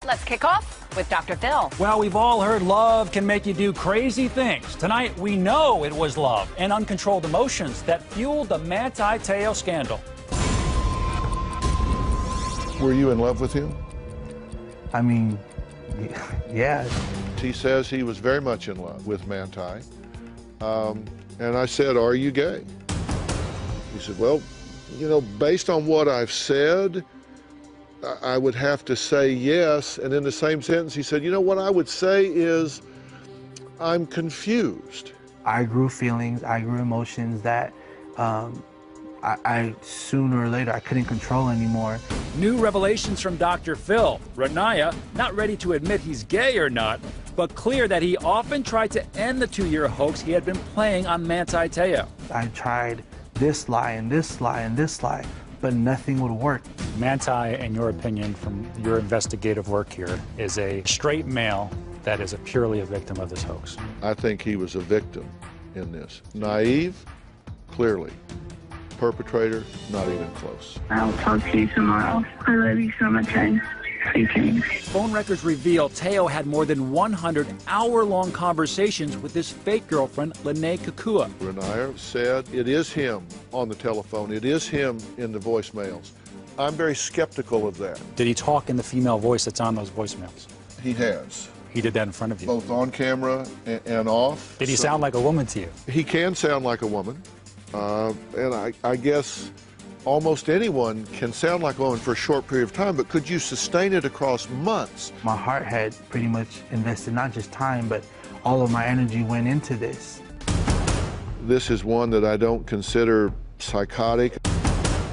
Let's kick off with Dr. Phil. Well, we've all heard love can make you do crazy things. Tonight, we know it was love and uncontrolled emotions that fueled the Manti Te'o scandal. Were you in love with him? I mean, yeah. He says he was very much in love with Manti. And I said, "Are you gay?" He said, "Well, you know, based on what I've said, I would have to say yes." And in the same sentence, he said, "You know, what I would say is I'm confused." I grew feelings, I grew emotions that I sooner or later I couldn't control anymore. New revelations from Dr. Phil. Renaya, not ready to admit he's gay or not, but clear that he often tried to end the 2-year hoax he had been playing on Manti Te'o. I tried this lie and this lie and this lie, but nothing would work. Manti, in your opinion, from your investigative work here, is a straight male that is purely a victim of this hoax. I think he was a victim in this. Naive, clearly. Perpetrator, not even close. I'll talk to you tomorrow. I love you so much, guys. Phone records reveal Te'o had more than 100 hour-long conversations with his fake girlfriend, Lene Kukua. Renaya said it is him on the telephone. It is him in the voicemails. I'm very skeptical of that. Did he talk in the female voice that's on those voicemails? He has. He did that in front of you? Both on camera and off. Did he sound like a woman to you? He can sound like a woman. And I guess almost anyone can sound like a woman for a short period of time, but could you sustain it across months? My heart had pretty much invested not just time, but all of my energy went into this. This is one that I don't consider psychotic.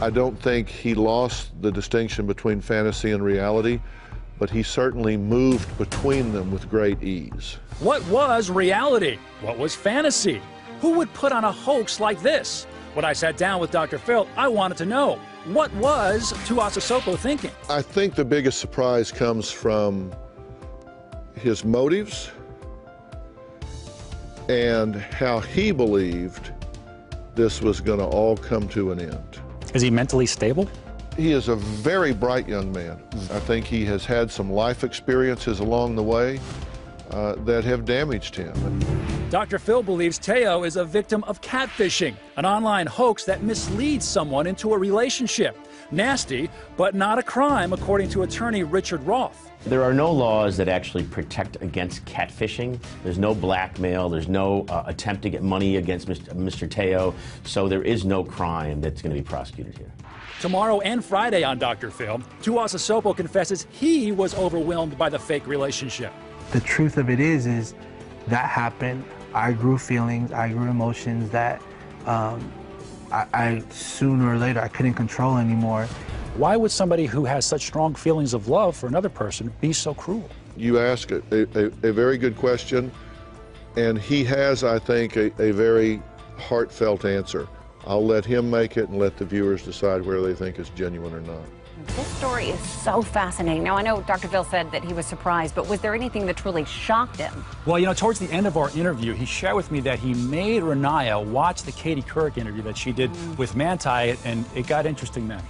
I don't think he lost the distinction between fantasy and reality, but he certainly moved between them with great ease. What was reality? What was fantasy? Who would put on a hoax like this? When I sat down with Dr. Phil, I wanted to know, what was Tuiasosopo thinking? I think the biggest surprise comes from his motives and how he believed this was going to all come to an end. Is he mentally stable? He is a very bright young man. I think he has had some life experiences along the way that have damaged him. Dr. Phil believes Te'o is a victim of catfishing, an online hoax that misleads someone into a relationship. Nasty, but not a crime, according to attorney Richard Roth. There are no laws that actually protect against catfishing. There's no blackmail. There's no attempt to get money against Mr. Te'o. So there is no crime that's going to be prosecuted here. Tomorrow and Friday on Dr. Phil, Tuiasosopo confesses he was overwhelmed by the fake relationship. The truth of it is that happened. I grew feelings, I grew emotions that I sooner or later I couldn't control anymore. Why would somebody who has such strong feelings of love for another person be so cruel? You ask a very good question, and he has, I think, a very heartfelt answer. I'll let him make it and let the viewers decide whether they think it's genuine or not. This story is so fascinating. Now, I know Dr. Phil said that he was surprised, but was there anything that truly shocked him? Well, you know, towards the end of our interview, he shared with me that he made Renaya watch the Katie Couric interview that she did with Manti, and it got interesting then.